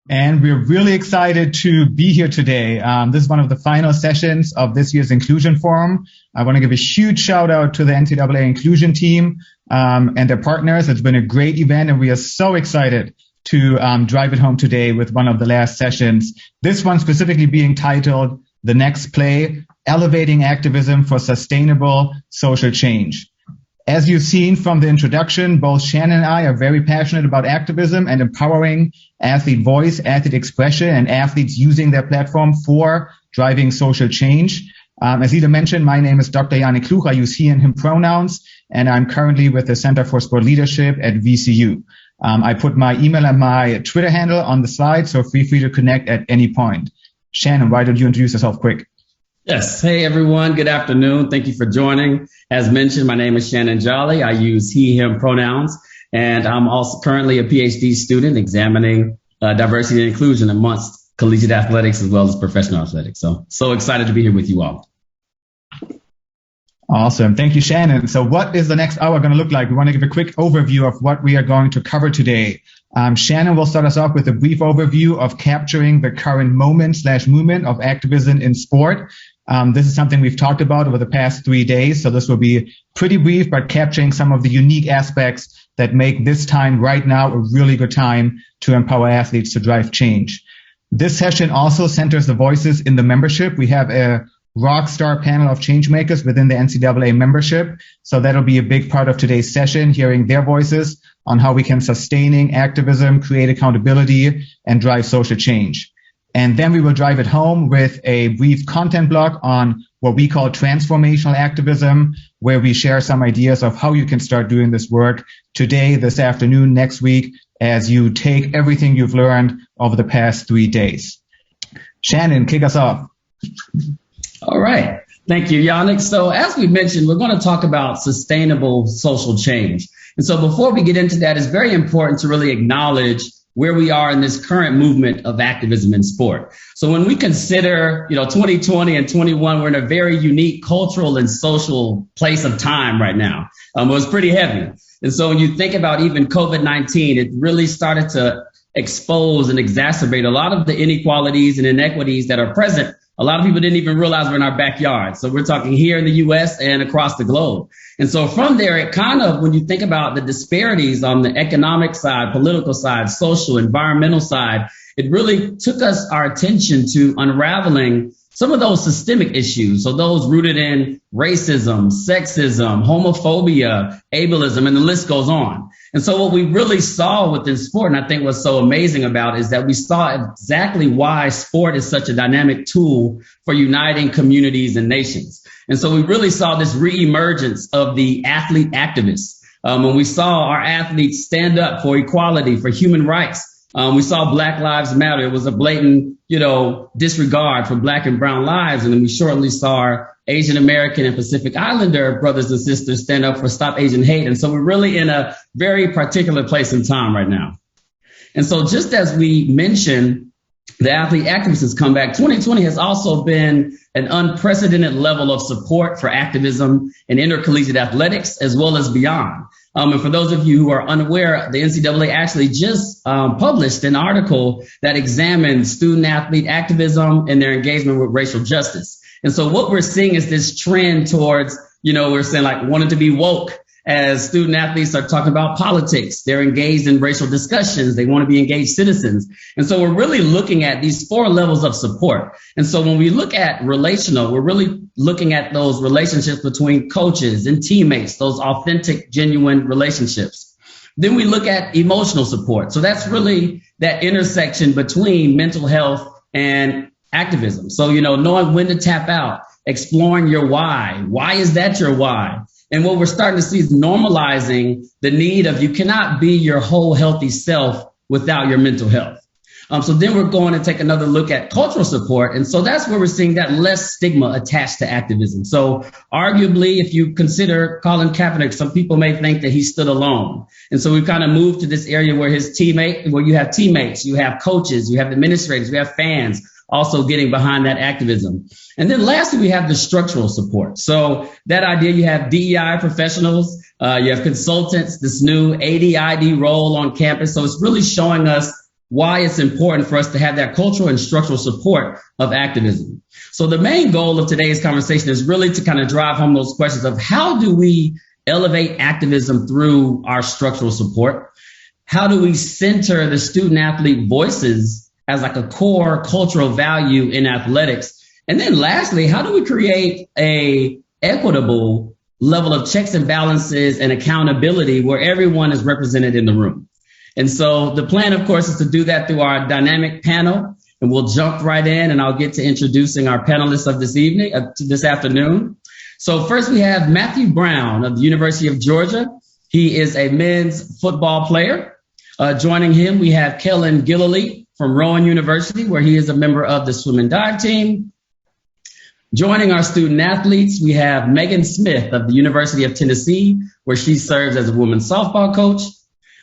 And we're really excited to be here today. This is one of the final sessions of this year's Inclusion Forum. I want to give a huge shout out to the NCAA Inclusion team and their partners. It's been a great event, and we are so excited to drive it home today with one of the last sessions. This one specifically being titled The Next Play, Elevating Activism for Sustainable Social Change. As you've seen from the introduction, both Shannon and I are very passionate about activism and empowering athlete voice, athlete expression, and athletes using their platform for driving social change. As Ida mentioned, my name is Dr. Yannick Kluch. I use he and him pronouns, and I'm currently with the Center for Sport Leadership at VCU. I put my email and my Twitter handle on the slide, so feel free to connect at any point. Shannon, why don't you introduce yourself quick? Yes. Hey, everyone. Good afternoon. Thank you for joining. As mentioned, my name is Shannon Jolly. I use he, him pronouns, and I'm also currently a PhD student examining diversity and inclusion amongst collegiate athletics as well as professional athletics. So excited to be here with you all. Awesome. Thank you, Shannon. So what is the next hour going to look like? We want to give a quick overview of what we are going to cover today. Shannon will start us off with a brief overview of capturing the current moment/movement of activism in sport. This is something we've talked about over the past 3 days, so this will be pretty brief, but capturing some of the unique aspects that make this time right now a really good time to empower athletes to drive change. This session also centers the voices in the membership. We have a rock star panel of change makers within the NCAA membership, so that'll be a big part of today's session, hearing their voices on how we can sustaining activism, create accountability, and drive social change. And then we will drive it home with a brief content block on what we call transformational activism, where we share some ideas of how you can start doing this work today, this afternoon, next week, as you take everything you've learned over the past 3 days. Shannon, kick us off. All right. Thank you, Yannick. So as we mentioned, we're going to talk about sustainable social change. And so before we get into that, it's very important to really acknowledge where we are in this current movement of activism in sport. So when we consider, 2020 and 21, we're in a very unique cultural and social place of time right now. It was pretty heavy. And so when you think about even COVID-19, it really started to expose and exacerbate a lot of the inequalities and inequities that are present. A lot of people didn't even realize we're in our backyard. So we're talking here in the U.S. and across the globe. And so from there, it kind of, when you think about the disparities on the economic side, political side, social, environmental side, it really took us our attention to unraveling some of those systemic issues. So those rooted in racism, sexism, homophobia, ableism, and the list goes on. And so what we really saw within sport, and I think what's so amazing about it, is that we saw exactly why sport is such a dynamic tool for uniting communities and nations. And so we really saw this reemergence of the athlete activists. When we saw our athletes stand up for equality, for human rights, we saw Black Lives Matter. It was a blatant, disregard for Black and brown lives. And then we shortly saw our Asian American and Pacific Islander brothers and sisters stand up for Stop Asian Hate. And so we're really in a very particular place in time right now. And so just as we mentioned, the athlete activists come back, 2020 has also been an unprecedented level of support for activism in intercollegiate athletics as well as beyond. And for those of you who are unaware, the NCAA actually just published an article that examines student athlete activism and their engagement with racial justice. And so what we're seeing is this trend towards, we're saying like wanting to be woke. As student athletes are talking about politics, they're engaged in racial discussions. They want to be engaged citizens. And so we're really looking at these 4 levels of support. And so when we look at relational, we're really looking at those relationships between coaches and teammates, those authentic, genuine relationships. Then we look at emotional support. So that's really that intersection between mental health and activism. So, knowing when to tap out, exploring your why. Why is that your why? And what we're starting to see is normalizing the need of you cannot be your whole healthy self without your mental health. So then we're going to take another look at cultural support. And so that's where we're seeing that less stigma attached to activism. So arguably, if you consider Colin Kaepernick, some people may think that he stood alone. And so we've kind of moved to this area where you have teammates, you have coaches, you have administrators, you have fans also getting behind that activism. And then lastly, we have the structural support. So that idea, you have DEI professionals, you have consultants, this new AD/ID role on campus. So it's really showing us why it's important for us to have that cultural and structural support of activism. So the main goal of today's conversation is really to kind of drive home those questions of how do we elevate activism through our structural support? How do we center the student athlete voices as like a core cultural value in athletics? And then lastly, how do we create a equitable level of checks and balances and accountability where everyone is represented in the room? And so the plan, of course, is to do that through our dynamic panel. And we'll jump right in and I'll get to introducing our panelists of this afternoon. So first we have Matthew Brown of the University of Georgia. He is a men's football player. Joining him, we have Kellen Gillilee from Rowan University, where he is a member of the swim and dive team. Joining our student athletes, we have Megan Smith of the University of Tennessee, where she serves as a women's softball coach.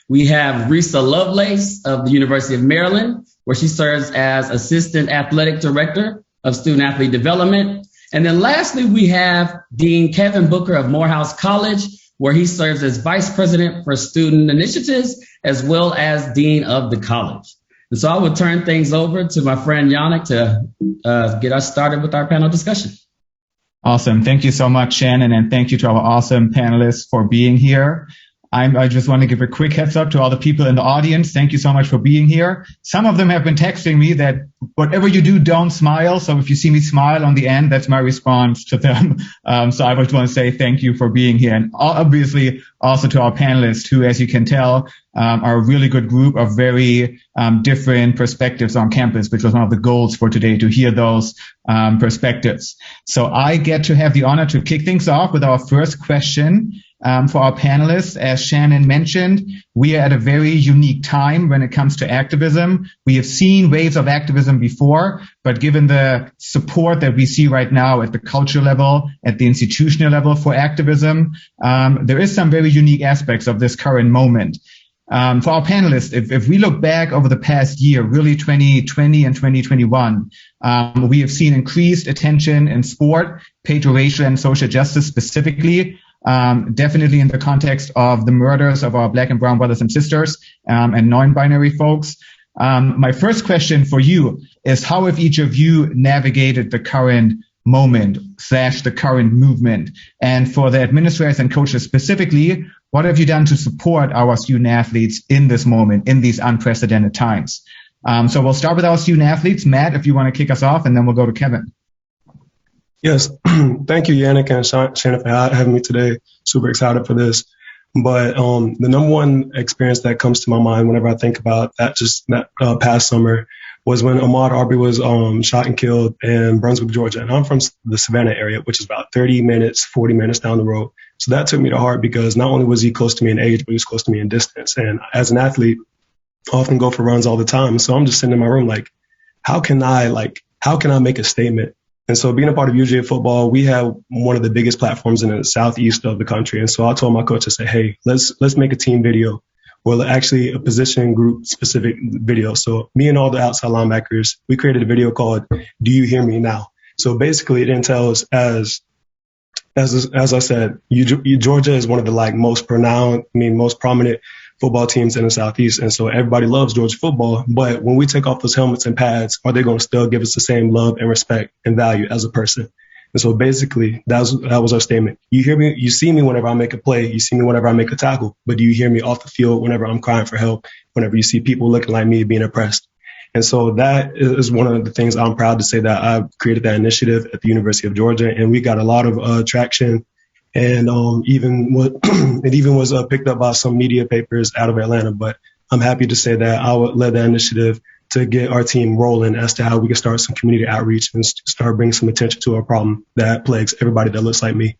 We have Risa Lovelace of the University of Maryland, where she serves as assistant athletic director of student athlete development. And then lastly, we have Dean Kevin Booker of Morehouse College, where he serves as vice president for student initiatives, as well as dean of the college. And so I will turn things over to my friend Yannick to get us started with our panel discussion. Awesome. Thank you so much, Shannon, and thank you to our awesome panelists for being here. I just want to give a quick heads up to all the people in the audience. Thank you so much for being here. Some of them have been texting me that whatever you do, don't smile. So if you see me smile on the end, that's my response to them. So I just want to say thank you for being here. And obviously also to our panelists who, as you can tell, are a really good group of very different perspectives on campus, which was one of the goals for today, to hear those perspectives. So I get to have the honor to kick things off with our first question. For our panelists, as Shannon mentioned, we are at a very unique time when it comes to activism. We have seen waves of activism before, but given the support that we see right now at the cultural level, at the institutional level for activism, there is some very unique aspects of this current moment. For our panelists, if we look back over the past year, really 2020 and 2021, we have seen increased attention in sport, paid to racial and social justice specifically. Definitely in the context of the murders of our Black and brown brothers and sisters and non-binary folks. My first question for you is, how have each of you navigated the current moment / the current movement? And for the administrators and coaches specifically, what have you done to support our student athletes in this moment, in these unprecedented times? So we'll start with our student athletes. Matt, if you want to kick us off, and then we'll go to Kevin. Yes. Thank you, Yannick and Shannon, for having me today. Super excited for this. But the number one experience that comes to my mind whenever I think about that past summer was when Ahmaud Arbery was shot and killed in Brunswick, Georgia. And I'm from the Savannah area, which is about 40 minutes down the road. So that took me to heart because not only was he close to me in age, but he was close to me in distance. And as an athlete, I often go for runs all the time. So I'm just sitting in my room like, how can I make a statement? And so being a part of UGA football, we have one of the biggest platforms in the southeast of the country. And so I told my coach, I said, hey, let's make a team video, or actually a position group specific video. So me and all the outside linebackers, we created a video called Do You Hear Me Now? So basically it entails, as I said, Georgia is one of the most prominent football teams in the Southeast. And so everybody loves Georgia football. But when we take off those helmets and pads, are they going to still give us the same love and respect and value as a person? And so basically, that was our statement. You hear me, you see me whenever I make a play, you see me whenever I make a tackle, but do you hear me off the field whenever I'm crying for help, whenever you see people looking like me being oppressed? And so that is one of the things I'm proud to say, that I created that initiative at the University of Georgia, and we got a lot of traction. And it even was picked up by some media papers out of Atlanta. But I'm happy to say that I led that initiative to get our team rolling as to how we can start some community outreach and start bringing some attention to a problem that plagues everybody that looks like me.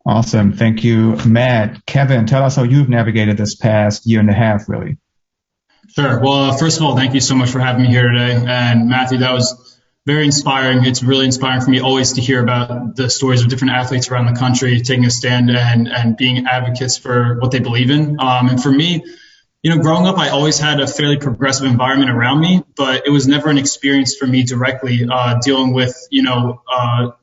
Awesome. Thank you, Matt. Kevin, tell us how you've navigated this past year and a half, really. Sure. Well, first of all, thank you so much for having me here today. And Matthew, that was very inspiring. It's really inspiring for me always to hear about the stories of different athletes around the country taking a stand and being advocates for what they believe in. And for me, growing up, I always had a fairly progressive environment around me, but it was never an experience for me directly dealing with,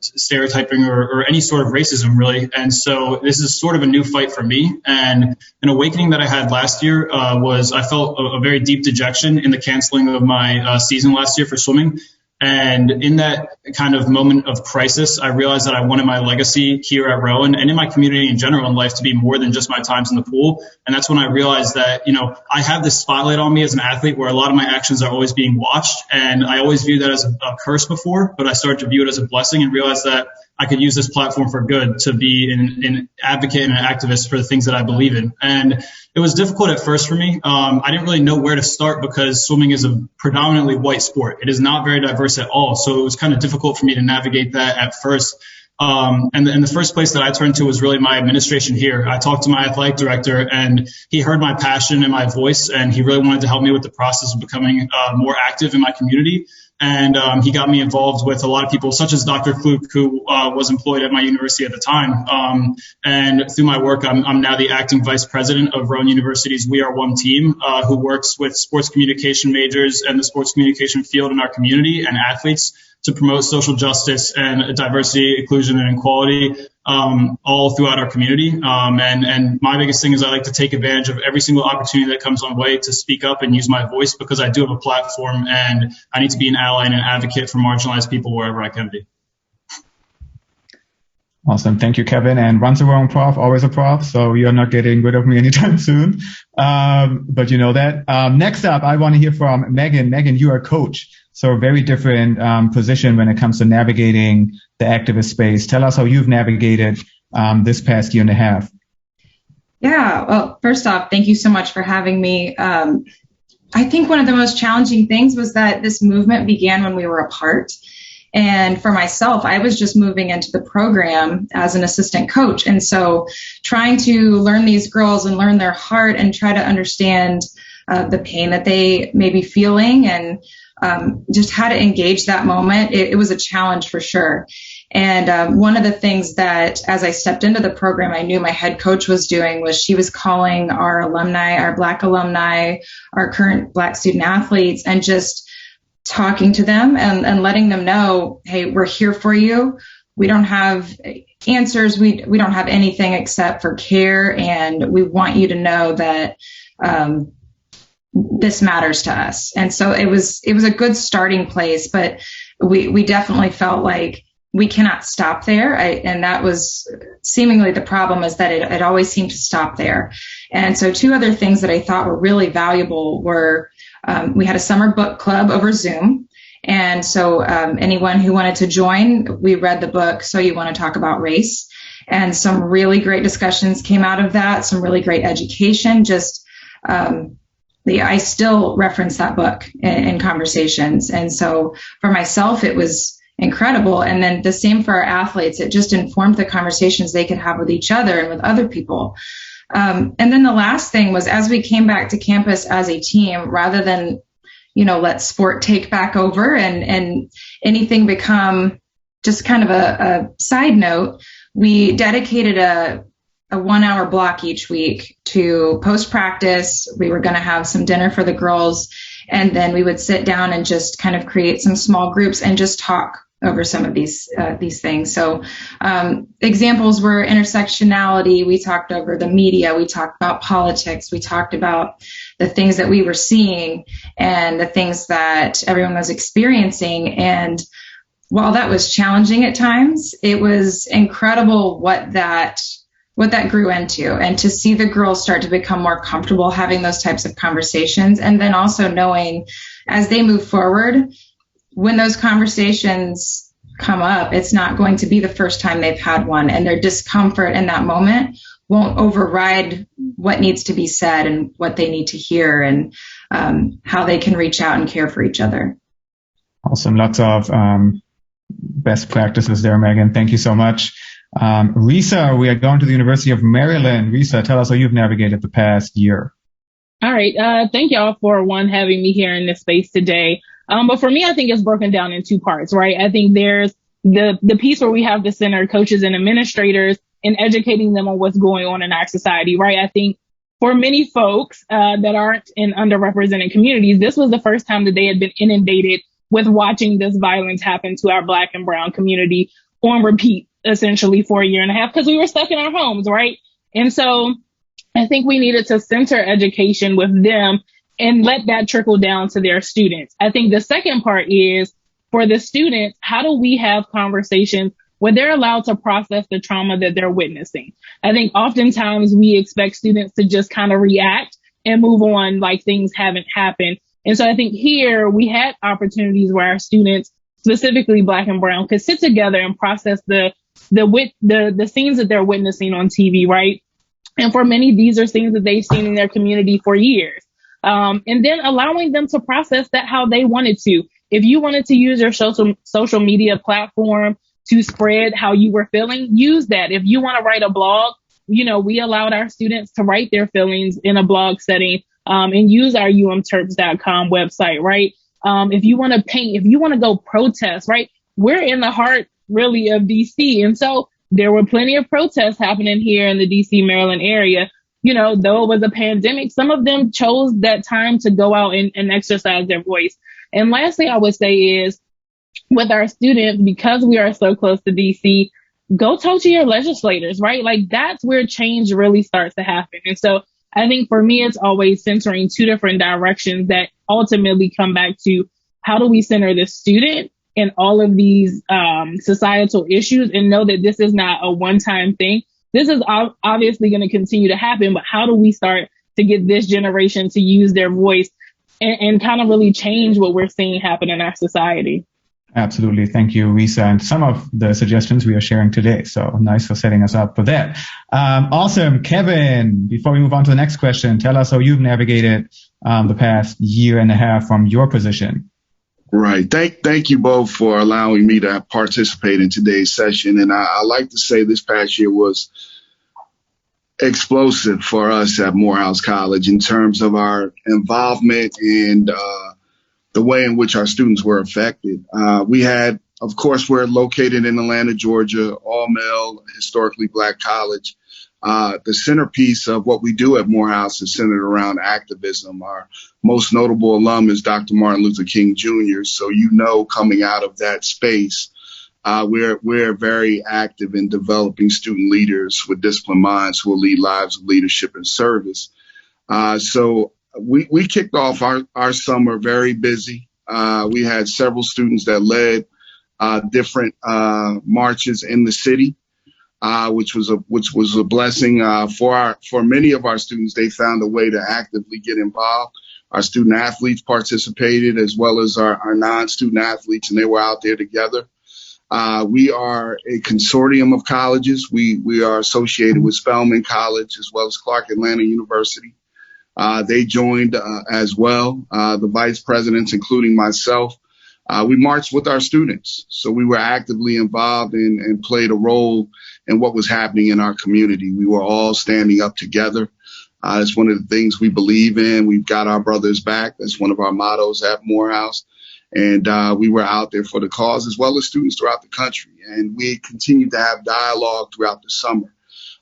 stereotyping or any sort of racism, really. And so this is sort of a new fight for me. And an awakening that I had last year was I felt a very deep dejection in the canceling of my season last year for swimming. And in that kind of moment of crisis, I realized that I wanted my legacy here at Rowan and in my community in general in life to be more than just my times in the pool. And that's when I realized that, I have this spotlight on me as an athlete where a lot of my actions are always being watched. And I always viewed that as a curse before, but I started to view it as a blessing and realized that I could use this platform for good to be an advocate and an activist for the things that I believe in. And it was difficult at first for me. I didn't really know where to start because swimming is a predominantly white sport. It is not very diverse at all. So it was kind of difficult for me to navigate that at first. And the first place that I turned to was really my administration here. I talked to my athletic director and he heard my passion and my voice, and he really wanted to help me with the process of becoming more active in my community. And he got me involved with a lot of people, such as Dr. Kluk, who was employed at my university at the time. And through my work, I'm now the acting vice president of Rowan University's We Are One team, who works with sports communication majors and the sports communication field in our community and athletes to promote social justice and diversity, inclusion, and equality all throughout our community. And my biggest thing is I like to take advantage of every single opportunity that comes my way to speak up and use my voice because I do have a platform and I need to be an ally and an advocate for marginalized people wherever I can be. Awesome. Thank you, Kevin. And once a Rowan prof, always a prof. So you're not getting rid of me anytime soon. But you know that. Next up, I want to hear from Megan. Megan, you are a coach. So a very different position when it comes to navigating the activist space. Tell us how you've navigated this past year and a half. Yeah, well, first off, thank you so much for having me. I think one of the most challenging things was that this movement began when we were apart. And for myself, I was just moving into the program as an assistant coach. And so trying to learn these girls and learn their heart and try to understand the pain that they may be feeling and just how to engage that moment, it was a challenge for sure. And one of the things that as I stepped into the program, I knew my head coach was doing was she was calling our alumni, our Black alumni, our current Black student athletes, and just talking to them and letting them know, hey, we're here for you. We don't have answers. We don't have anything except for care. And we want you to know that this matters to us. And so it was a good starting place, but we definitely felt like we cannot stop there. And that was seemingly the problem, is that it always seemed to stop there. And so two other things that I thought were really valuable were we had a summer book club over Zoom. And so anyone who wanted to join, we read the book, So You Want to Talk About Race. And some really great discussions came out of that, some really great education. I still reference that book in conversations. And so for myself, it was incredible. And then the same for our athletes. It just informed the conversations they could have with each other and with other people. And then the last thing was, as we came back to campus as a team, rather than, let sport take back over and anything become just kind of a side note, we dedicated a 1 hour block each week to post practice. We were going to have some dinner for the girls, and then we would sit down and just kind of create some small groups and just talk over some of these things. So examples were intersectionality. We talked over the media. We talked about politics. We talked about the things that we were seeing and the things that everyone was experiencing. And while that was challenging at times, it was incredible what that grew into, and to see the girls start to become more comfortable having those types of conversations. And then also knowing as they move forward, when those conversations come up, it's not going to be the first time they've had one, and their discomfort in that moment won't override what needs to be said and what they need to hear, and how they can reach out and care for each other. Awesome. Lots of best practices there, Megan. Thank you so much. Risa, we are going to the University of Maryland. Risa, tell us how you've navigated the past year. All right. Thank y'all for having me here in this space today. But for me, I think it's broken down in two parts, right? I think there's the piece where we have to center coaches and administrators and educating them on what's going on in our society, right? I think for many folks that aren't in underrepresented communities, this was the first time that they had been inundated with watching this violence happen to our Black and brown community on repeat, essentially for a year and a half, because we were stuck in our homes, right? And so I think we needed to center education with them and let that trickle down to their students. I think the second part is for the students, how do we have conversations where they're allowed to process the trauma that they're witnessing? I think oftentimes we expect students to just kind of react and move on like things haven't happened. And so I think here we had opportunities where our students, specifically Black and brown, could sit together and process the scenes that they're witnessing on TV, right? And for many, these are things that they've seen in their community for years. And then allowing them to process that how they wanted to. If you wanted to use your social media platform to spread how you were feeling, use that. If you want to write a blog, we allowed our students to write their feelings in a blog setting and use our umterps.com website, right? If you want to paint, if you want to go protest, right? We're in the heart really of DC. And so there were plenty of protests happening here in the DC, Maryland area. Though it was a pandemic, some of them chose that time to go out and exercise their voice. And lastly, I would say is with our students, because we are so close to DC, go talk to your legislators, right? Like that's where change really starts to happen. And so I think for me, it's always centering two different directions that ultimately come back to how do we center the student in all of these societal issues and know that this is not a one-time thing. This is obviously going to continue to happen, but how do we start to get this generation to use their voice and kind of really change what we're seeing happen in our society? Absolutely. Thank you, Risa. And some of the suggestions we are sharing today. So nice for setting us up for that. Awesome. Kevin, before we move on to the next question, tell us how you've navigated the past year and a half from your position. Right. Thank you both for allowing me to participate in today's session. And I like to say this past year was explosive for us at Morehouse College in terms of our involvement and the way in which our students were affected. We had, of course, we're located in Atlanta, Georgia, all male, historically Black college. The centerpiece of what we do at Morehouse is centered around activism. Our most notable alum is Dr. Martin Luther King Jr. So, coming out of that space, we're very active in developing student leaders with disciplined minds who will lead lives of leadership and service. So we kicked off our summer very busy. We had several students that led different marches in the city. Which was a blessing for many of our students. They found a way to actively get involved. Our student athletes participated as well as our non-student athletes, and they were out there together. We are a consortium of colleges. We are associated with Spelman College as well as Clark Atlanta University. They joined as well, the vice presidents, including myself. We marched with our students. So we were actively involved and played a role in what was happening in our community. We were all standing up together. It's one of the things we believe in. We've got our brothers back. That's one of our mottos at Morehouse. And we were out there for the cause as well as students throughout the country. And we continued to have dialogue throughout the summer.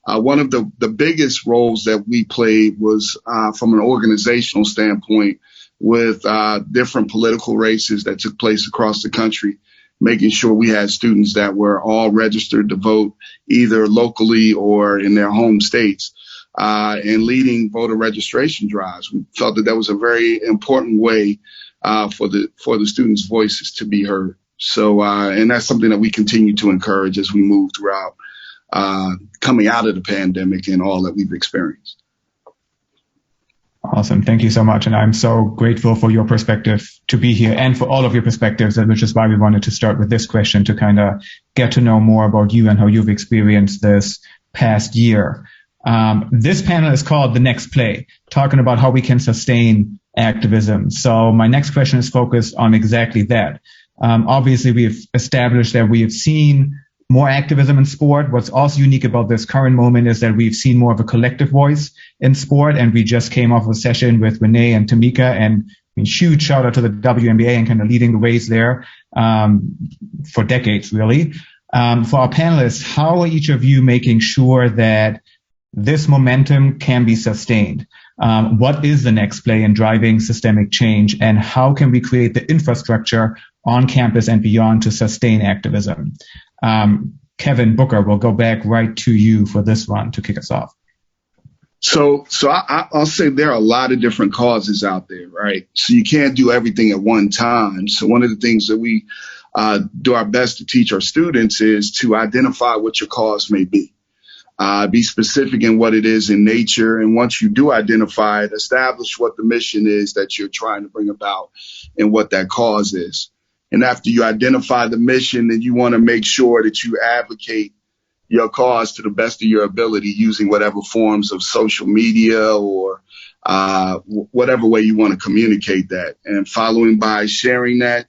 One of the biggest roles that we played was from an organizational standpoint with different political races that took place across the country, making sure we had students that were all registered to vote either locally or in their home states, and leading voter registration drives. We felt that was a very important way for the students' voices to be heard. So, and that's something that we continue to encourage as we move throughout coming out of the pandemic and all that we've experienced. Awesome. Thank you so much. And I'm so grateful for your perspective to be here and for all of your perspectives, which is why we wanted to start with this question to kind of get to know more about you and how you've experienced this past year. This panel is called The Next Play, talking about how we can sustain activism. So my next question is focused on exactly that. Obviously, we've established that we have seen more activism in sport. What's also unique about this current moment is that we've seen more of a collective voice in sport. And we just came off a session with Renee and Tamika, and huge shout out to the WNBA and kind of leading the ways there for decades, really. For our panelists, how are each of you making sure that this momentum can be sustained. What is the next play in driving systemic change, and how can we create the infrastructure on campus and beyond to sustain activism? Kevin Booker, we'll go back right to you for this one to kick us off. So I'll say there are a lot of different causes out there, right? So you can't do everything at one time. So one of the things that we do our best to teach our students is to identify what your cause may be. Be specific in what it is in nature. And once you do identify it, establish what the mission is that you're trying to bring about and what that cause is. And after you identify the mission, then you want to make sure that you advocate your cause to the best of your ability using whatever forms of social media or whatever way you want to communicate that. And following by sharing that,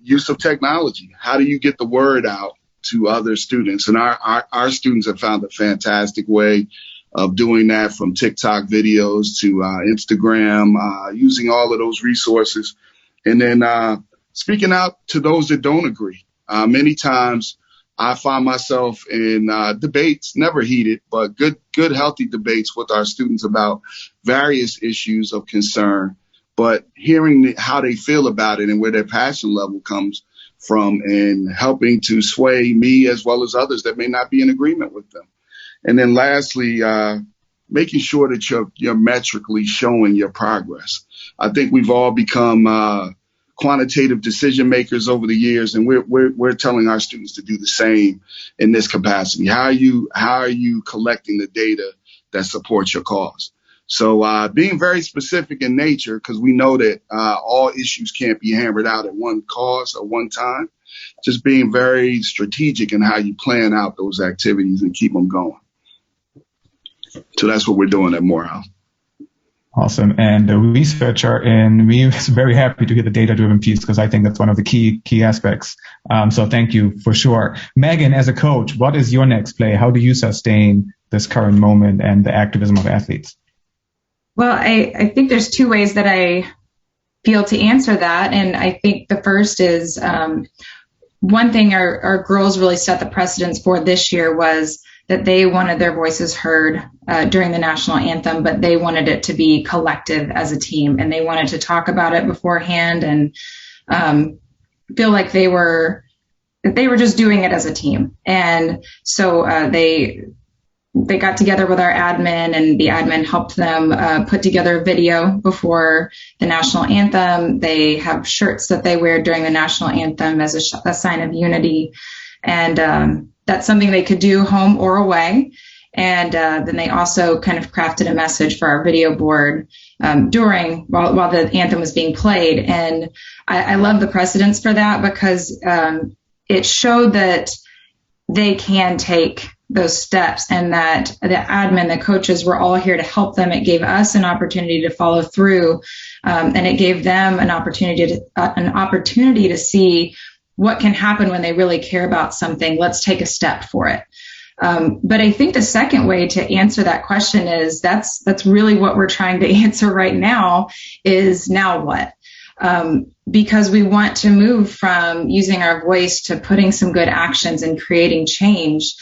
use of technology. How do you get the word out to other students? And our students have found a fantastic way of doing that, from TikTok videos to Instagram, using all of those resources. And then speaking out to those that don't agree. Many times I find myself in debates, never heated, but good, healthy debates with our students about various issues of concern, but hearing how they feel about it and where their passion level comes from, and helping to sway me as well as others that may not be in agreement with them. And then lastly, making sure that you're metrically showing your progress. I think we've all become quantitative decision makers over the years, and we're telling our students to do the same in this capacity. How are you collecting the data that supports your cause? So being very specific in nature, because we know that all issues can't be hammered out at one cause or one time. Just being very strategic in how you plan out those activities and keep them going. So that's what we're doing at Morehouse. Awesome. And the researcher in me is very happy to hear the data-driven piece, because I think that's one of the key aspects. So thank you for sure. Megan, as a coach, what is your next play? How do you sustain this current moment and the activism of athletes? Well, I think there's two ways that I feel to answer that. And I think the first is one thing our girls really set the precedence for this year was that they wanted their voices heard during the national anthem, but they wanted it to be collective as a team, and they wanted to talk about it beforehand and feel like they were just doing it as a team. And so they got together with our admin, and the admin helped them put together a video before the national anthem. They have shirts that they wear during the national anthem as a sign of unity. And that's something they could do home or away. And then they also kind of crafted a message for our video board while the anthem was being played. And I love the precedence for that, because it showed that they can take those steps, and that the admin, the coaches, were all here to help them. It gave us an opportunity to follow through, and it gave them an opportunity to see what can happen when they really care about something. Let's take a step for it. But I think the second way to answer that question is that's really what we're trying to answer right now is now what? Because we want to move from using our voice to putting some good actions and creating change.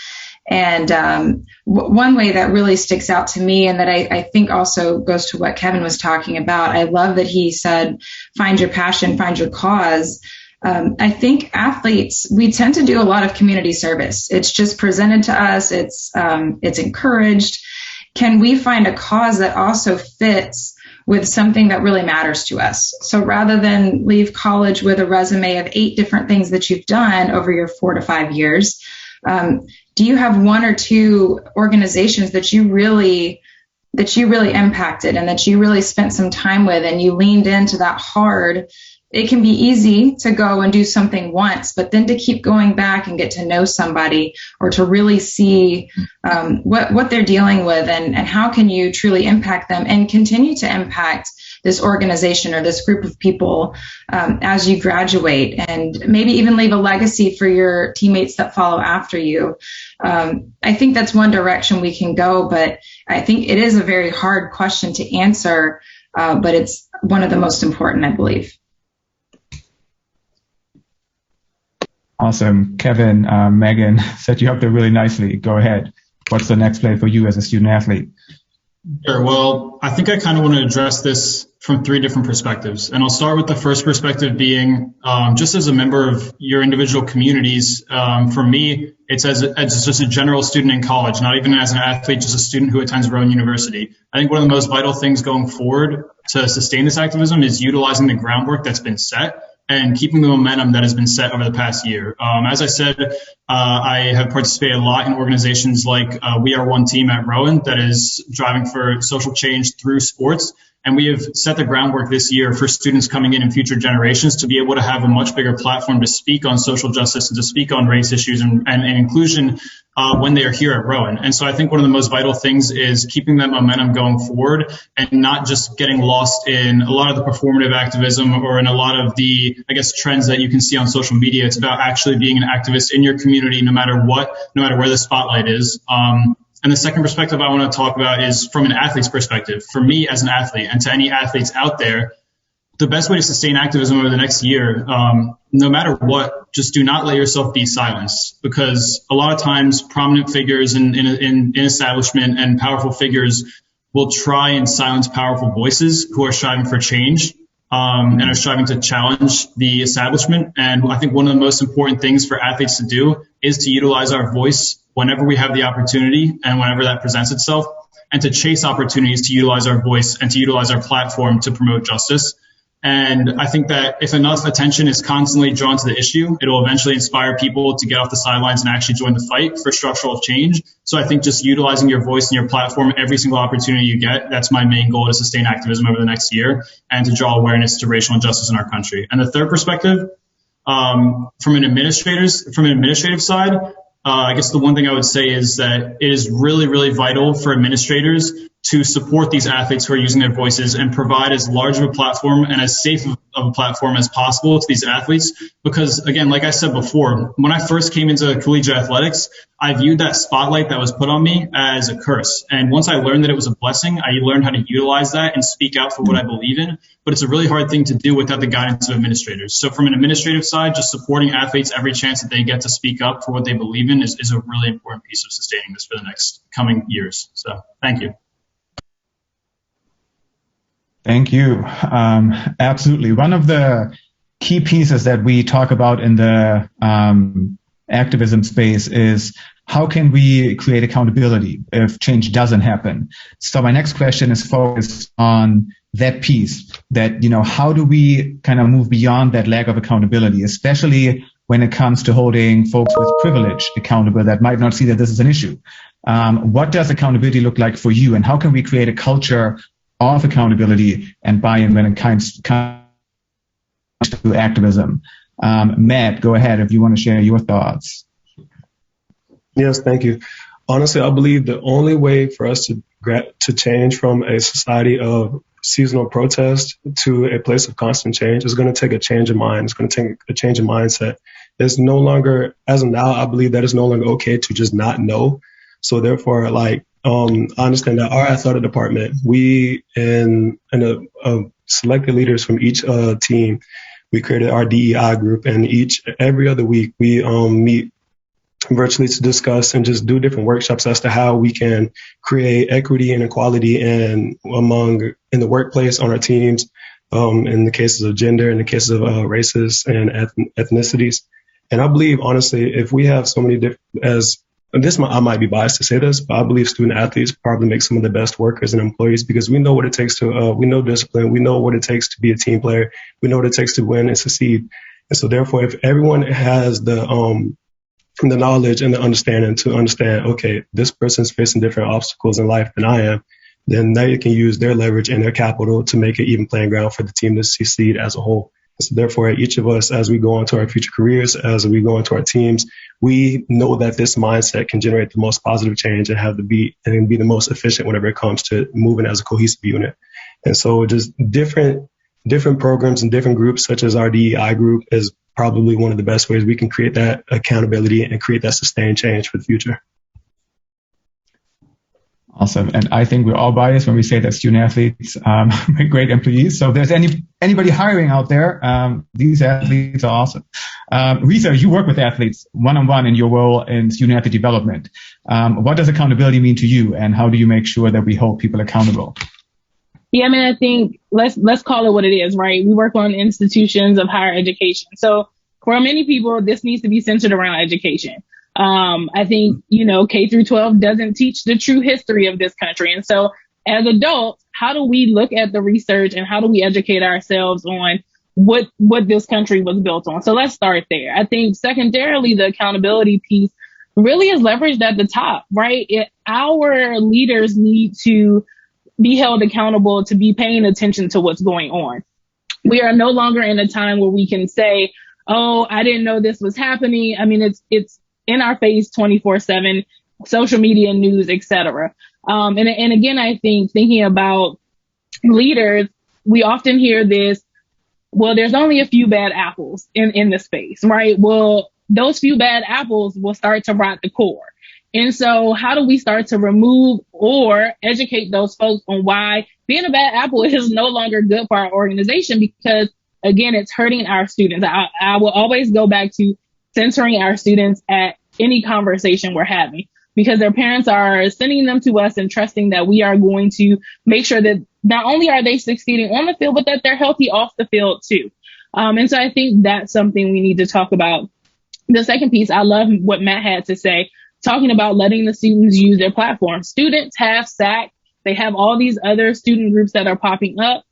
And one way that really sticks out to me, and that I think also goes to what Kevin was talking about, I love that he said, find your passion, find your cause. I think athletes, we tend to do a lot of community service. It's just presented to us. It's encouraged. Can we find a cause that also fits with something that really matters to us? So rather than leave college with a resume of 8 different things that you've done over your 4 to 5 years, do you have 1 or 2 organizations that you really impacted and that you really spent some time with, and you leaned into that hard? It can be easy to go and do something once, but then to keep going back and get to know somebody, or to really see what they're dealing with, and how can you truly impact them and continue to impact this organization or this group of people as you graduate, and maybe even leave a legacy for your teammates that follow after you. I think that's one direction we can go, but I think it is a very hard question to answer, but it's one of the most important, I believe. Awesome. Kevin, Megan set you up there really nicely. Go ahead. what's the next play for you as a student athlete? Sure. Well, I think I kind of want to address this from three different perspectives. And I'll start with the first perspective being just as a member of your individual communities. For me, it's as just a general student in college, not even as an athlete, just a student who attends Rowan University. I think one of the most vital things going forward to sustain this activism is utilizing the groundwork that's been set and keeping the momentum that has been set over the past year. As I said, I have participated a lot in organizations like We Are One Team at Rowan that is driving for social change through sports. And we have set the groundwork this year for students coming in future generations to be able to have a much bigger platform to speak on social justice and to speak on race issues and inclusion when they are here at Rowan. And so I think one of the most vital things is keeping that momentum going forward and not just getting lost in a lot of the performative activism or in a lot of the, I guess, trends that you can see on social media. It's about actually being an activist in your community, no matter what, no matter where the spotlight is. And the second perspective I want to talk about is from an athlete's perspective. For me as an athlete and to any athletes out there, the best way to sustain activism over the next year, no matter what, just do not let yourself be silenced, because a lot of times prominent figures in establishment and powerful figures will try and silence powerful voices who are striving for change and are striving to challenge the establishment. And I think one of the most important things for athletes to do is to utilize our voice whenever we have the opportunity and whenever that presents itself, and to chase opportunities to utilize our voice and to utilize our platform to promote justice. And I think that if enough attention is constantly drawn to the issue, it will eventually inspire people to get off the sidelines and actually join the fight for structural change. So I think just utilizing your voice and your platform every single opportunity you get, that's my main goal, to sustain activism over the next year and to draw awareness to racial injustice in our country. And the third perspective, from an administrative side, I guess the one thing I would say is that it is really, really vital for administrators to support these athletes who are using their voices and provide as large of a platform and as safe of a platform as possible to these athletes. Because again, like I said before, when I first came into collegiate athletics, I viewed that spotlight that was put on me as a curse. And once I learned that it was a blessing, I learned how to utilize that and speak out for what I believe in. But it's a really hard thing to do without the guidance of administrators. So from an administrative side, just supporting athletes every chance that they get to speak up for what they believe in is a really important piece of sustaining this for the next coming years. So thank you. Thank you. Absolutely. One of the key pieces that we talk about in the activism space is how can we create accountability if change doesn't happen? So my next question is focused on that piece, that, how do we kind of move beyond that lack of accountability, especially when it comes to holding folks with privilege accountable that might not see that this is an issue? What does accountability look like for you, and how can we create a culture of accountability and buy-in when it comes to activism? Matt, go ahead if you want to share your thoughts. Yes, thank you. Honestly, I believe the only way for us to change from a society of seasonal protest to a place of constant change is going to take a change of mind. It's going to take a change of mindset. It's no longer, as of now, I believe that it's no longer okay to just not know. So therefore, I understand that our athletic department, we and selected leaders from each team, we created our DEI group, and every other week we meet virtually to discuss and just do different workshops as to how we can create equity and equality in the workplace, on our teams, in the cases of gender, in the cases of races and ethnicities. And I believe, honestly, if we have so many I might be biased to say this, but I believe student athletes probably make some of the best workers and employees, because we know what it takes we know discipline, we know what it takes to be a team player, we know what it takes to win and succeed. And so therefore, if everyone has the knowledge and the understanding to understand, okay, this person's facing different obstacles in life than I am, then they can use their leverage and their capital to make an even playing ground for the team to succeed as a whole. So therefore, each of us, as we go into our future careers, as we go into our teams, we know that this mindset can generate the most positive change and be the most efficient whenever it comes to moving as a cohesive unit. And so just different programs and different groups, such as our DEI group, is probably one of the best ways we can create that accountability and create that sustained change for the future. Awesome. And I think we're all biased when we say that student athletes make great employees. So if there's anybody hiring out there, these athletes are awesome. Risa, you work with athletes one-on-one in your role in student athlete development. What does accountability mean to you, and how do you make sure that we hold people accountable? Yeah, I mean, I think let's call it what it is, right? We work on institutions of higher education. So for many people, this needs to be centered around education. I think, K through 12 doesn't teach the true history of this country. And so as adults, how do we look at the research and how do we educate ourselves on what this country was built on? So let's start there. I think secondarily, the accountability piece really is leveraged at the top, right? Our leaders need to be held accountable to be paying attention to what's going on. We are no longer in a time where we can say, oh, I didn't know this was happening. I mean, it's in our face 24/7, social media, news, etc. And again, I think thinking about leaders, we often hear this, well, there's only a few bad apples in the space, right? Well, those few bad apples will start to rot the core. And so how do we start to remove or educate those folks on why being a bad apple is no longer good for our organization? Because again, it's hurting our students. I will always go back to centering our students at any conversation we're having, because their parents are sending them to us and trusting that we are going to make sure that not only are they succeeding on the field, but that they're healthy off the field too. And so I think that's something we need to talk about. The second piece, I love what Matt had to say, talking about letting the students use their platform. Students have SAC. They have all these other student groups that are popping up.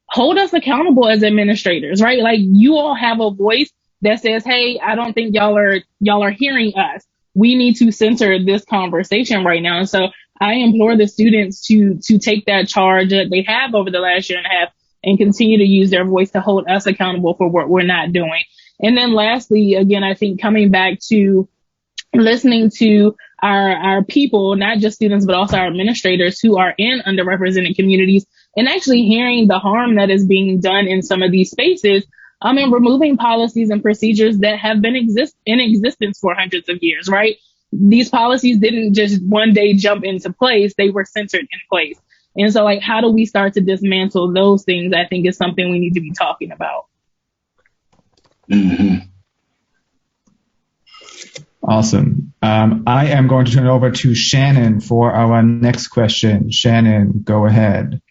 Hold us accountable as administrators, right? Like, you all have a voice that says, hey, I don't think y'all are hearing us. We need to center this conversation right now. And so I implore the students to take that charge that they have over the last year and a half and continue to use their voice to hold us accountable for what we're not doing. And then lastly, again, I think coming back to listening to our people, not just students, but also our administrators who are in underrepresented communities, and actually hearing the harm that is being done in some of these spaces, and removing policies and procedures that have been in existence for hundreds of years, right? These policies didn't just one day jump into place, they were centered in place. And so, like, how do we start to dismantle those things, I think, is something we need to be talking about. Mm-hmm. Awesome. I am going to turn it over to Shannon for our next question. Shannon, go ahead.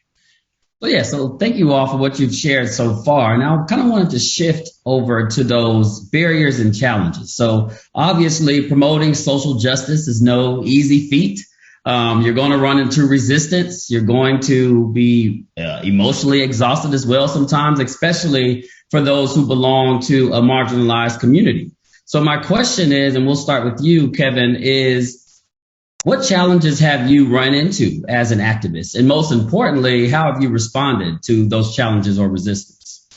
So thank you all for what you've shared so far. And I kind of wanted to shift over to those barriers and challenges. So obviously, promoting social justice is no easy feat. You're going to run into resistance. You're going to be emotionally exhausted as well sometimes, especially for those who belong to a marginalized community. So my question is, and we'll start with you, Kevin, is what challenges have you run into as an activist? And most importantly, how have you responded to those challenges or resistance?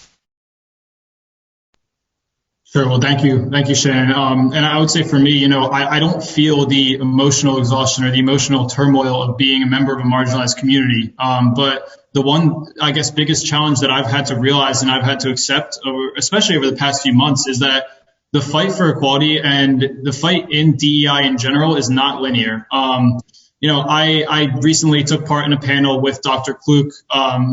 Sure. Well, thank you. Thank you, Shannon. And I would say for me, I don't feel the emotional exhaustion or the emotional turmoil of being a member of a marginalized community. But the one, I guess, biggest challenge that I've had to realize and I've had to accept, especially over the past few months, is that the fight for equality and the fight in DEI in general is not linear. I recently took part in a panel with Dr. Kluk,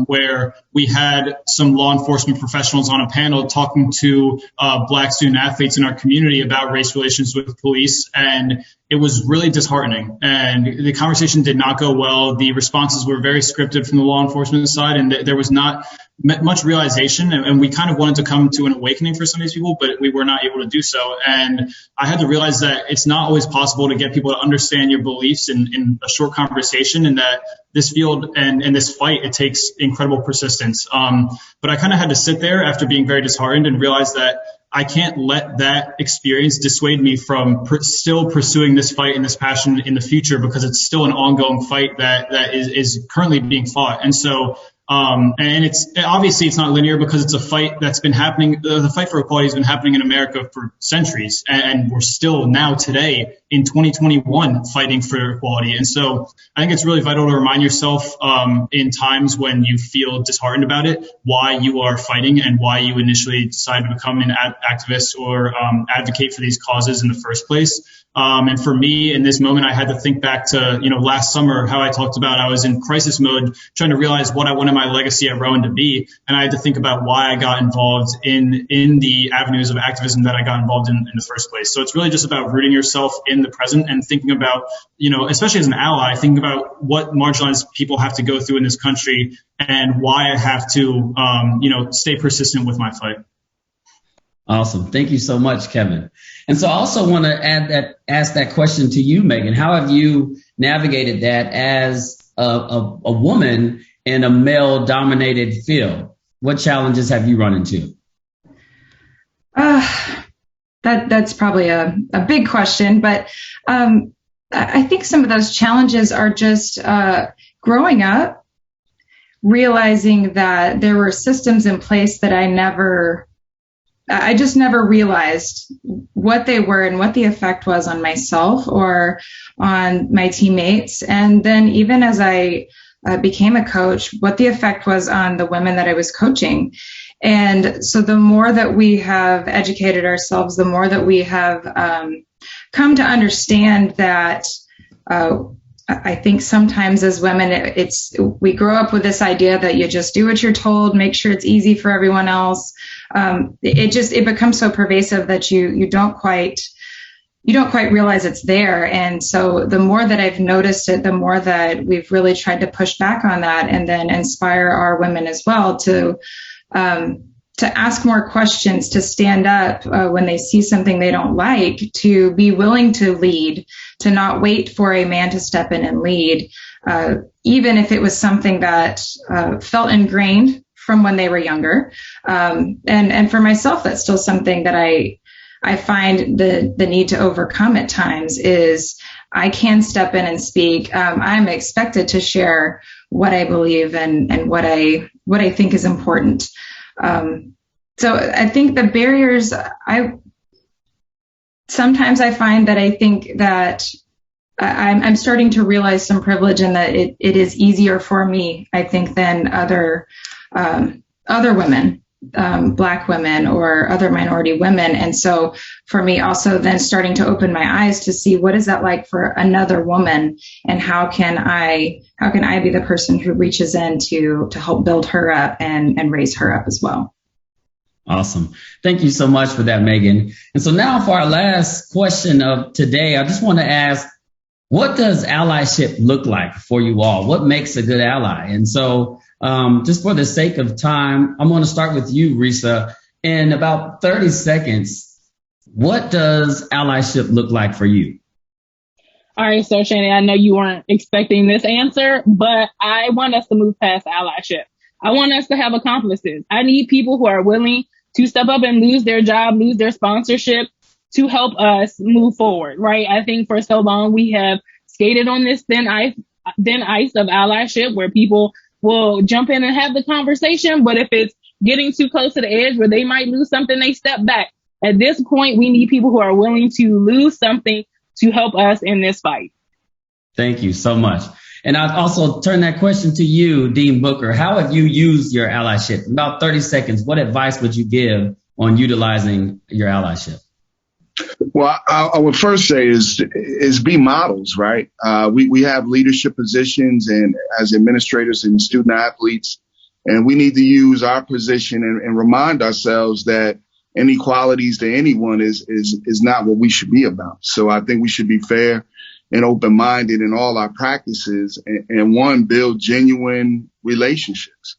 where we had some law enforcement professionals on a panel talking to Black student athletes in our community about race relations with police. And it was really disheartening. And the conversation did not go well. The responses were very scripted from the law enforcement side, and there was not much realization, and we kind of wanted to come to an awakening for some of these people, but we were not able to do so. And I had to realize that it's not always possible to get people to understand your beliefs in a short conversation, and that this field and this fight, it takes incredible persistence. But I kind of had to sit there after being very disheartened and realize that I can't let that experience dissuade me from still pursuing this fight and this passion in the future, because it's still an ongoing fight that is currently being fought. And so and it's obviously it's not linear, because it's a fight that's been happening. The fight for equality has been happening in America for centuries, and we're still now today in 2021 fighting for equality. And so I think it's really vital to remind yourself in times when you feel disheartened about it, why you are fighting and why you initially decided to become an activist or advocate for these causes in the first place. And for me, in this moment, I had to think back to, last summer, how I talked about I was in crisis mode, trying to realize what I wanted my legacy at Rowan to be. And I had to think about why I got involved in the avenues of activism that I got involved in the first place. So it's really just about rooting yourself in the present and thinking about, especially as an ally, thinking about what marginalized people have to go through in this country and why I have to, stay persistent with my fight. Awesome. Thank you so much, Kevin. And so I also want to ask that question to you, Megan. How have you navigated that as a woman in a male-dominated field? What challenges have you run into? That's probably a big question, but I think some of those challenges are just growing up, realizing that there were systems in place that I just never realized what they were and what the effect was on myself or on my teammates. And then even as I became a coach, what the effect was on the women that I was coaching. And so the more that we have educated ourselves, the more that we have come to understand that I think sometimes as women, we grow up with this idea that you just do what you're told, make sure it's easy for everyone else. It becomes so pervasive that you don't quite realize it's there. And so the more that I've noticed it, the more that we've really tried to push back on that and then inspire our women as well to ask more questions, to stand up when they see something they don't like, to be willing to lead, to not wait for a man to step in and lead, even if it was something that felt ingrained from when they were younger. And for myself, that's still something that I find the need to overcome at times is I can step in and speak. I'm expected to share what I believe and what I think is important. So I think the barriers, sometimes I find that I think that I'm starting to realize some privilege in that it is easier for me, I think, than other women, Black women or other minority women. And so for me also then starting to open my eyes to see what is that like for another woman and how can I be the person who reaches in to help build her up and raise her up as well. Awesome. Thank you so much for that, Megan. And so now for our last question of today, I just want to ask, what does allyship look like for you all? What makes a good ally? And so just for the sake of time, I'm going to start with you, Risa. In about 30 seconds, what does allyship look like for you? All right, so Shannon, I know you weren't expecting this answer, but I want us to move past allyship. I want us to have accomplices. I need people who are willing to step up and lose their job, lose their sponsorship to help us move forward, right? I think for so long we have skated on this thin ice of allyship where people will jump in and have the conversation, but if it's getting too close to the edge where they might lose something, they step back. At this point, we need people who are willing to lose something to help us in this fight. Thank you so much. And I'd also turn that question to you, Dean Booker. How have you used your allyship? In about 30 seconds, what advice would you give on utilizing your allyship? Well, I would first say is be models, right? We have leadership positions and as administrators and student athletes, and we need to use our position and remind ourselves that inequalities to anyone is not what we should be about. So I think we should be fair and open-minded in all our practices and build genuine relationships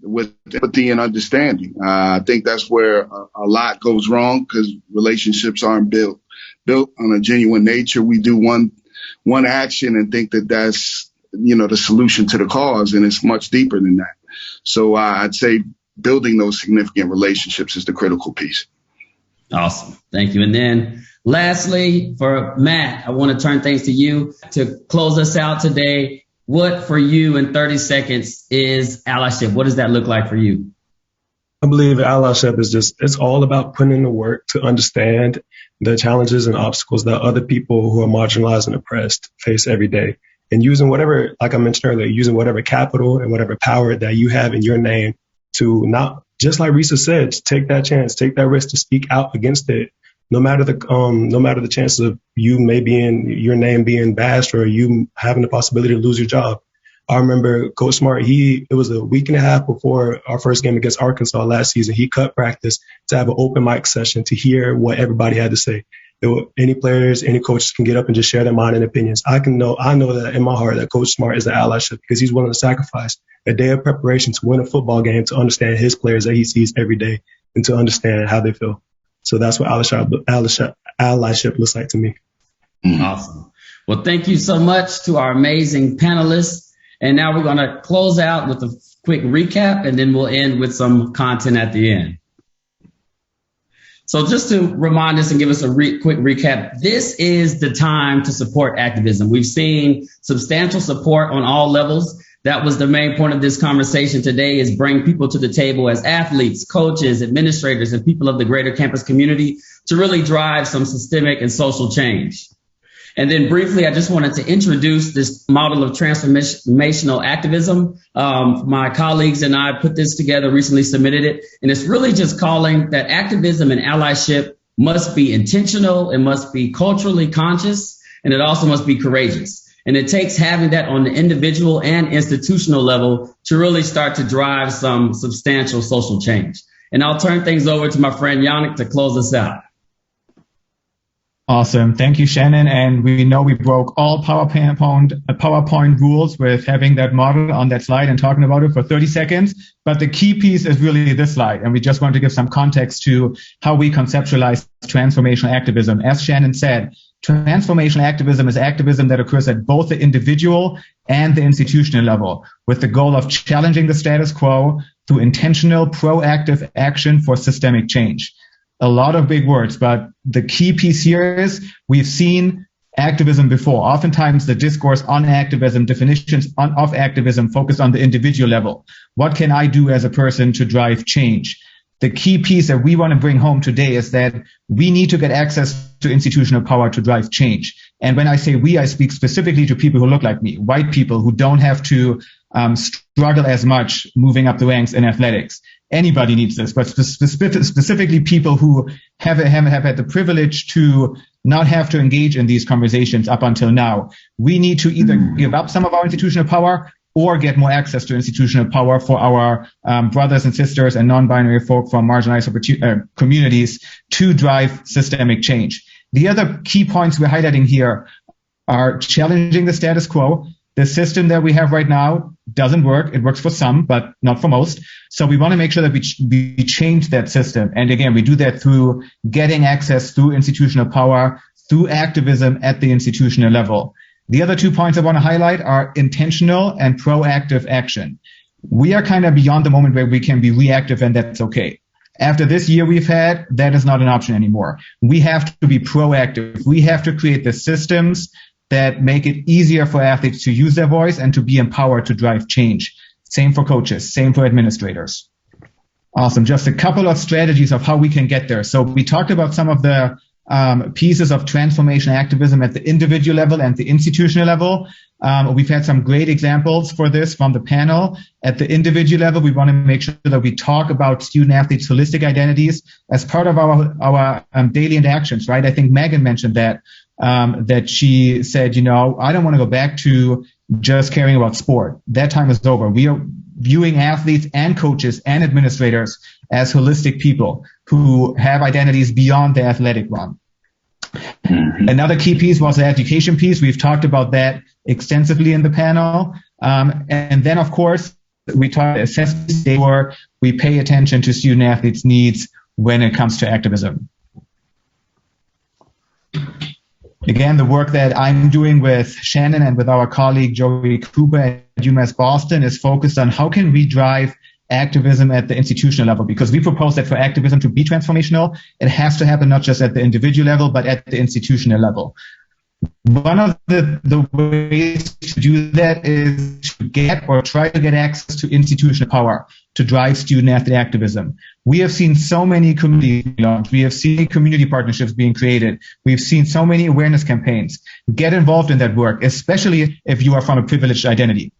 with empathy and understanding. I think that's where a lot goes wrong because relationships aren't built on a genuine nature. We do one action and think that that's, the solution to the cause, and it's much deeper than that. So I'd say building those significant relationships is the critical piece. Awesome. Thank you. And then lastly, for Matt, I want to turn things to you to close us out today. What for you in 30 seconds is allyship? What does that look like for you? I believe allyship is it's all about putting in the work to understand the challenges and obstacles that other people who are marginalized and oppressed face every day. And using whatever, like I mentioned earlier, using whatever capital and whatever power that you have in your name to not, just like Risa said, take that chance, take that risk to speak out against it. No matter the chances of you maybe in your name being bashed or you having the possibility to lose your job. I remember Coach Smart, it was a week and a half before our first game against Arkansas last season. He cut practice to have an open mic session to hear what everybody had to say. Any players, any coaches can get up and just share their mind and opinions. I know that in my heart that Coach Smart is an allyship because he's willing to sacrifice a day of preparation to win a football game to understand his players that he sees every day and to understand how they feel. So that's what allyship looks like to me. Awesome. Well, thank you so much to our amazing panelists. And now we're going to close out with a quick recap, and then we'll end with some content at the end. So just to remind us and give us a quick recap, this is the time to support activism. We've seen substantial support on all levels. That was the main point of this conversation today, is bring people to the table as athletes, coaches, administrators, and people of the greater campus community to really drive some systemic and social change. And then briefly, I just wanted to introduce this model of transformational activism. My colleagues and I put this together, recently submitted it, and it's really just calling that activism and allyship must be intentional, it must be culturally conscious, and it also must be courageous. And it takes having that on the individual and institutional level to really start to drive some substantial social change. And I'll turn things over to my friend Yannick to close us out. Awesome. Thank you, Shannon. And we know we broke all PowerPoint rules with having that model on that slide and talking about it for 30 seconds. But the key piece is really this slide. And we just want to give some context to how we conceptualize transformational activism. As Shannon said, transformational activism is activism that occurs at both the individual and the institutional level, with the goal of challenging the status quo through intentional, proactive action for systemic change. A lot of big words, but the key piece here is we've seen activism before. Oftentimes the discourse on activism, definitions of activism focus on the individual level. What can I do as a person to drive change? The key piece that we want to bring home today is that we need to get access to institutional power to drive change. And when I say we, I speak specifically to people who look like me, white people who don't have to struggle as much moving up the ranks in athletics. Anybody needs this, but specifically people who have had the privilege to not have to engage in these conversations up until now. We need to either give up some of our institutional power or get more access to institutional power for our brothers and sisters and non-binary folk from marginalized communities to drive systemic change. The other key points we're highlighting here are challenging the status quo. The system that we have right now doesn't work. It works for some, but not for most. So we want to make sure that we change that system. And again, we do that through getting access through institutional power, through activism at the institutional level. The other 2 points I want to highlight are intentional and proactive action. We are kind of beyond the moment where we can be reactive, and that's okay. After this year we've had, that is not an option anymore. We have to be proactive. We have to create the systems that make it easier for athletes to use their voice and to be empowered to drive change. Same for coaches, same for administrators. Awesome. Just a couple of strategies of how we can get there. So we talked about some of the pieces of transformation activism at the individual level and the institutional level. We've had some great examples for this from the panel. At the individual level, we want to make sure that we talk about student athletes' holistic identities as part of our daily interactions, right? I think Megan mentioned that she said, I don't want to go back to just caring about sport. That time is over. We are viewing athletes and coaches and administrators as holistic people who have identities beyond the athletic one. Another key piece was the education piece. We've talked about that extensively in the panel. And then, of course, we talk assessment where we pay attention to student athletes' needs when it comes to activism. Again, the work that I'm doing with Shannon and with our colleague Joey Cooper at UMass Boston is focused on how can we drive activism at the institutional level, because we propose that for activism to be transformational, it has to happen not just at the individual level, but at the institutional level. One of the ways to do that is to get or try to get access to institutional power to drive student-athlete activism. We have seen so many communities launched. We have seen community partnerships being created. We've seen so many awareness campaigns. Get involved in that work, especially if you are from a privileged identity.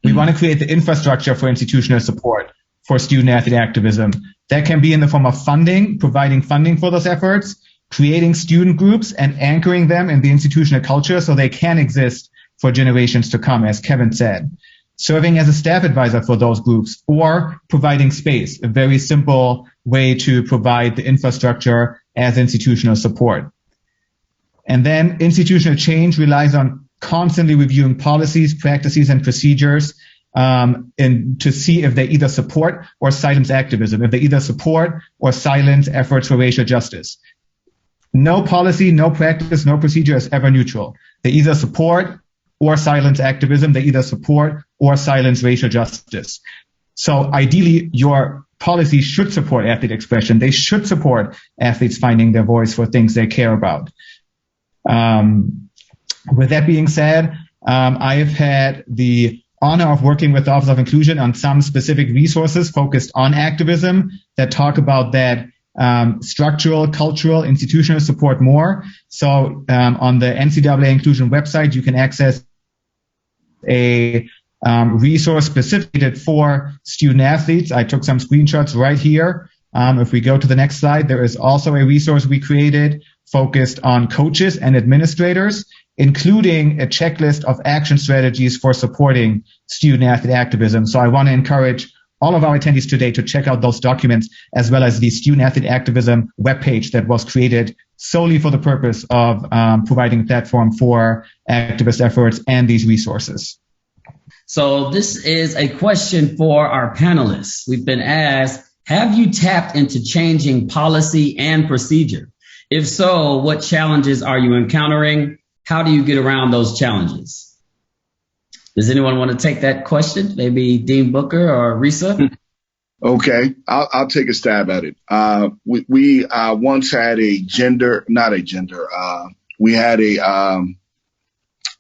We want to create the infrastructure for institutional support for student-athlete activism. That can be in the form of funding, providing funding for those efforts, creating student groups and anchoring them in the institutional culture so they can exist for generations to come, as Kevin said. Serving as a staff advisor for those groups, or providing space, a very simple way to provide the infrastructure as institutional support. And then institutional change relies on constantly reviewing policies, practices, and procedures and to see if they either support or silence activism, if they either support or silence efforts for racial justice. No policy, no practice, no procedure is ever neutral. They either support or silence activism. They either support or silence racial justice. So ideally, your policy should support athlete expression. They should support athletes finding their voice for things they care about. With that being said, I have had the honor of working with the Office of Inclusion on some specific resources focused on activism that talk about that structural, cultural, institutional support more. So on the NCAA inclusion website, you can access a resource specific for student athletes. I took some screenshots right here. If we go to the next slide, there is also a resource we created focused on coaches and administrators, including a checklist of action strategies for supporting student-athlete activism. So I want to encourage all of our attendees today to check out those documents, as well as the student-athlete activism webpage that was created solely for the purpose of providing a platform for activist efforts and these resources. So this is a question for our panelists. We've been asked, have you tapped into changing policy and procedure? If so, what challenges are you encountering? How do you get around those challenges? Does anyone want to take that question? Maybe Dean Booker or Risa? Okay, I'll take a stab at it. We once had we had a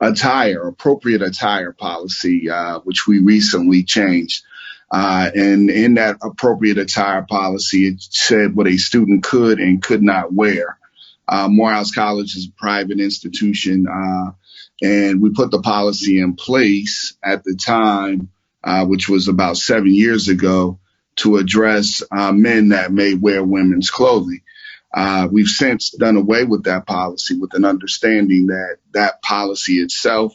appropriate attire policy, which we recently changed. And in that appropriate attire policy, it said what a student could and could not wear. Morehouse College is a private institution, and we put the policy in place at the time, which was about 7 years ago, to address men that may wear women's clothing. We've since done away with that policy with an understanding that that policy itself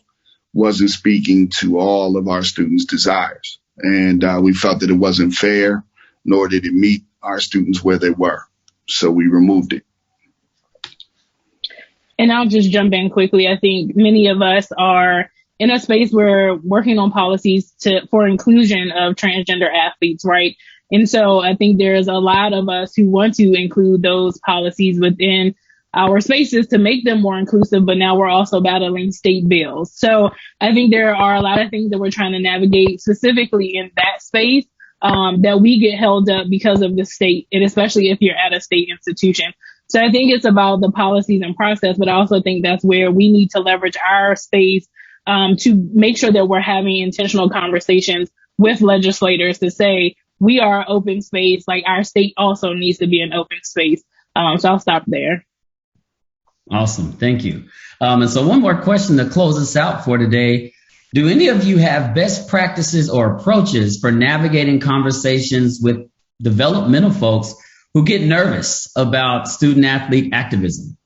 wasn't speaking to all of our students' desires. And we felt that it wasn't fair, nor did it meet our students where they were. So we removed it. And I'll just jump in quickly. I think many of us are in a space where we're working on policies for inclusion of transgender athletes, right? And so I think there's a lot of us who want to include those policies within our spaces to make them more inclusive, but now we're also battling state bills. So I think there are a lot of things that we're trying to navigate specifically in that space that we get held up because of the state, and especially if you're at a state institution. So I think it's about the policies and process, but I also think that's where we need to leverage our space to make sure that we're having intentional conversations with legislators to say, we are an open space, like our state also needs to be an open space. So I'll stop there. Awesome. Thank you. And so one more question to close us out for today. Do any of you have best practices or approaches for navigating conversations with developmental folks who get nervous about student athlete activism?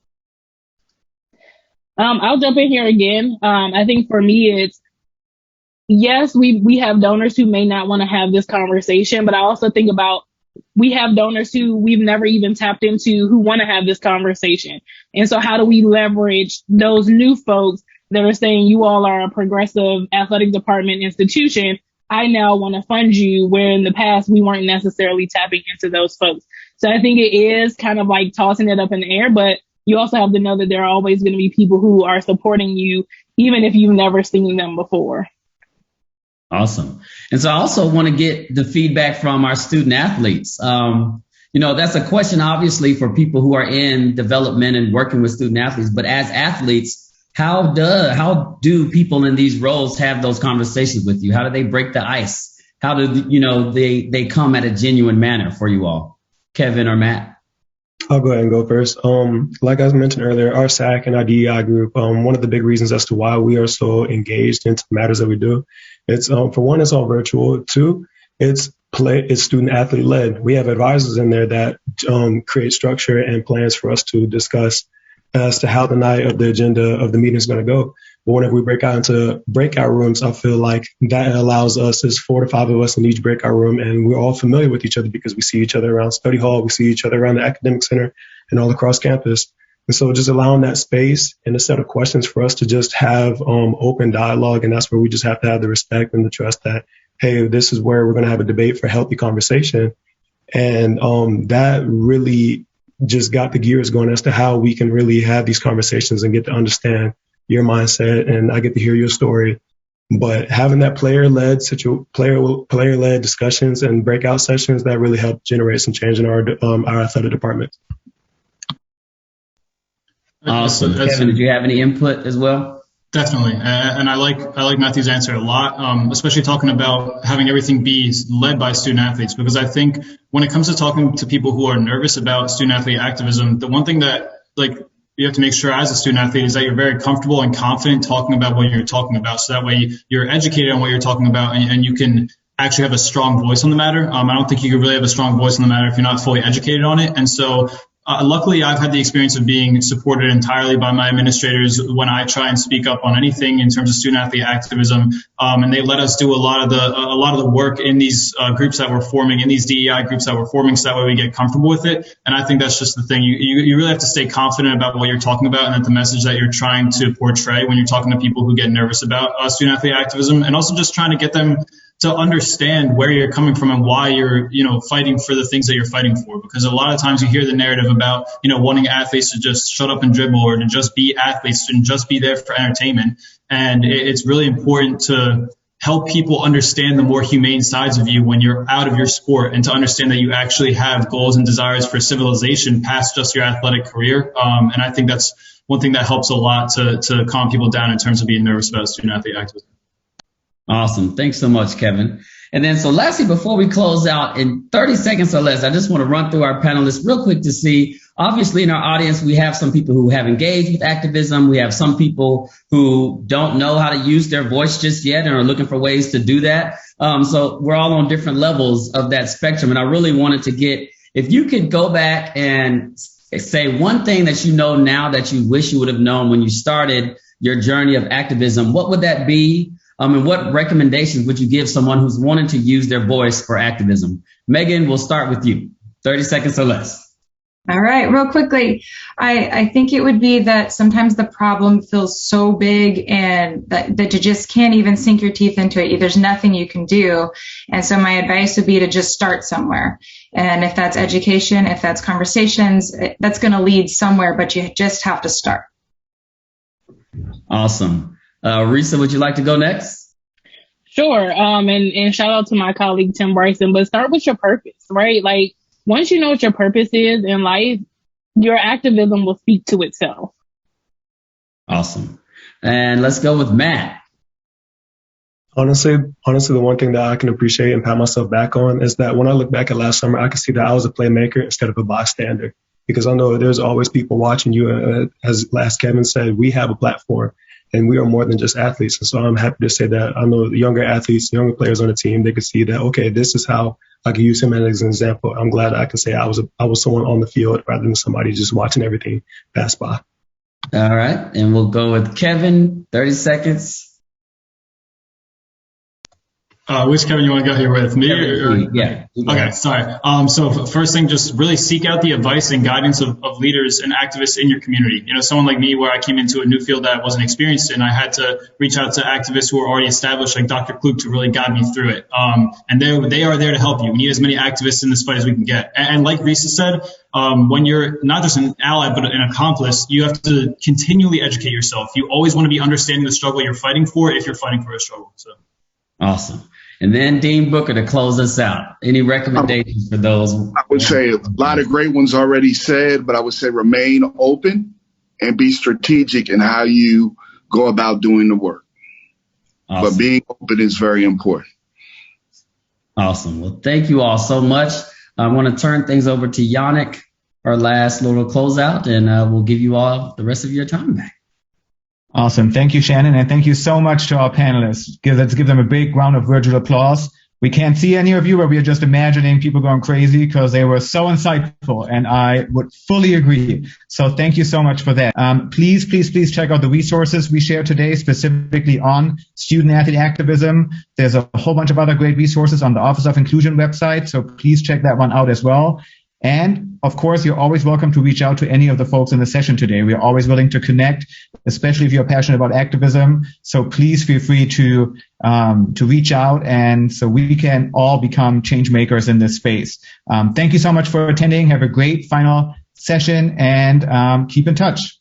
I'll jump in here again. I think for me, it's, yes, we have donors who may not want to have this conversation, but I also think about we have donors who we've never even tapped into who want to have this conversation. And so how do we leverage those new folks that are saying you all are a progressive athletic department institution? I now want to fund you, where in the past we weren't necessarily tapping into those folks. So I think it is kind of like tossing it up in the air, but you also have to know that there are always going to be people who are supporting you, even if you've never seen them before. Awesome. And so I also want to get the feedback from our student athletes. That's a question, obviously, for people who are in development and working with student athletes. But as athletes, How do people in these roles have those conversations with you? How do they break the ice? How do they come at a genuine manner for you all? Kevin or Matt? I'll go ahead and go first. Like I mentioned earlier, our SAC and our DEI group, one of the big reasons as to why we are so engaged into matters that we do, it's for one, it's all virtual. Two, it's student athlete led. We have advisors in there that create structure and plans for us to discuss as to how the night of the agenda of the meeting is going to go. But whenever we break out into breakout rooms, I feel like that allows us, there's 4 to 5 of us in each breakout room, and we're all familiar with each other because we see each other around study hall, we see each other around the academic center and all across campus. And so just allowing that space and a set of questions for us to just have open dialogue. And that's where we just have to have the respect and the trust that, hey, this is where we're going to have a debate for healthy conversation. And that really just got the gears going as to how we can really have these conversations and get to understand your mindset, and I get to hear your story. But having that player-led discussions and breakout sessions, that really help generate some change in our athletic department. Awesome. Kevin, did you have any input as well? Definitely, and I like Matthew's answer a lot, especially talking about having everything be led by student athletes, because I think when it comes to talking to people who are nervous about student athlete activism, the one thing that you have to make sure as a student athlete is that you're very comfortable and confident talking about what you're talking about, so that way you're educated on what you're talking about and you can actually have a strong voice on the matter. I don't think you can really have a strong voice on the matter if you're not fully educated on it, and so. Luckily, I've had the experience of being supported entirely by my administrators when I try and speak up on anything in terms of student athlete activism, and they let us do a lot of the work in these groups that we're forming, in these DEI groups that we're forming, so that way we get comfortable with it. And I think that's just the thing. You really have to stay confident about what you're talking about and that the message that you're trying to portray when you're talking to people who get nervous about student athlete activism, and also just trying to get them to understand where you're coming from and why you're, fighting for the things that you're fighting for. Because a lot of times you hear the narrative about, wanting athletes to just shut up and dribble or to just be athletes and just be there for entertainment. And it's really important to help people understand the more humane sides of you when you're out of your sport, and to understand that you actually have goals and desires for civilization past just your athletic career. And I think that's one thing that helps a lot to calm people down in terms of being nervous about student athlete activism. Awesome. Thanks so much, Kevin. And then, so lastly, before we close out in 30 seconds or less, I just want to run through our panelists real quick to see, obviously in our audience, we have some people who have engaged with activism. We have some people who don't know how to use their voice just yet and are looking for ways to do that. So we're all on different levels of that spectrum. And I really wanted to get, if you could go back and say one thing that you know now that you wish you would have known when you started your journey of activism, what would that be? And what recommendations would you give someone who's wanting to use their voice for activism? Megan, we'll start with you. 30 seconds or less. All right, real quickly. I think it would be that sometimes the problem feels so big and that you just can't even sink your teeth into it. There's nothing you can do. And so my advice would be to just start somewhere. And if that's education, if that's conversations, that's going to lead somewhere, but you just have to start. Awesome. Risa, would you like to go next? Sure. And shout out to my colleague, Tim Bryson, but start with your purpose, right? Like, once you know what your purpose is in life, your activism will speak to itself. Awesome. And let's go with Matt. Honestly, the one thing that I can appreciate and pat myself back on is that when I look back at last summer, I can see that I was a playmaker instead of a bystander, because I know there's always people watching you. As last Kevin said, we have a platform. And we are more than just athletes. And so I'm happy to say that I know the younger athletes, younger players on the team, they could see that, okay, this is how I can use him as an example. I'm glad I can say I was someone on the field rather than somebody just watching everything pass by. All right. And we'll go with Kevin, 30 seconds. Which Kevin you want to go here with? Me? Yeah. Okay, sorry. So first thing, just really seek out the advice and guidance of leaders and activists in your community. Someone like me, where I came into a new field that I wasn't experienced in, I had to reach out to activists who are already established, like Dr. Klug, to really guide me through it. And they are there to help you. We need as many activists in this fight as we can get. And like Risa said, when you're not just an ally, but an accomplice, you have to continually educate yourself. You always want to be understanding the struggle you're fighting for if you're fighting for a struggle. So. Awesome. And then Dean Booker to close us out. Any recommendations for those? I would say a lot of great ones already said, but I would say remain open and be strategic in how you go about doing the work. Awesome. But being open is very important. Awesome. Well, thank you all so much. I want to turn things over to Yannick, our last little closeout, and we'll give you all the rest of your time back. Awesome. Thank you, Shannon. And thank you so much to our panelists. Let's give them a big round of virtual applause. We can't see any of you, but we are just imagining people going crazy because they were so insightful, and I would fully agree. So thank you so much for that. Please check out the resources we shared today, specifically on student-athlete activism. There's a whole bunch of other great resources on the Office of Inclusion website, so please check that one out as well. And of course, you're always welcome to reach out to any of the folks in the session today. We're always willing to connect, especially if you're passionate about activism. So please feel free to reach out, and so we can all become change makers in this space. Thank you so much for attending. Have a great final session, and keep in touch.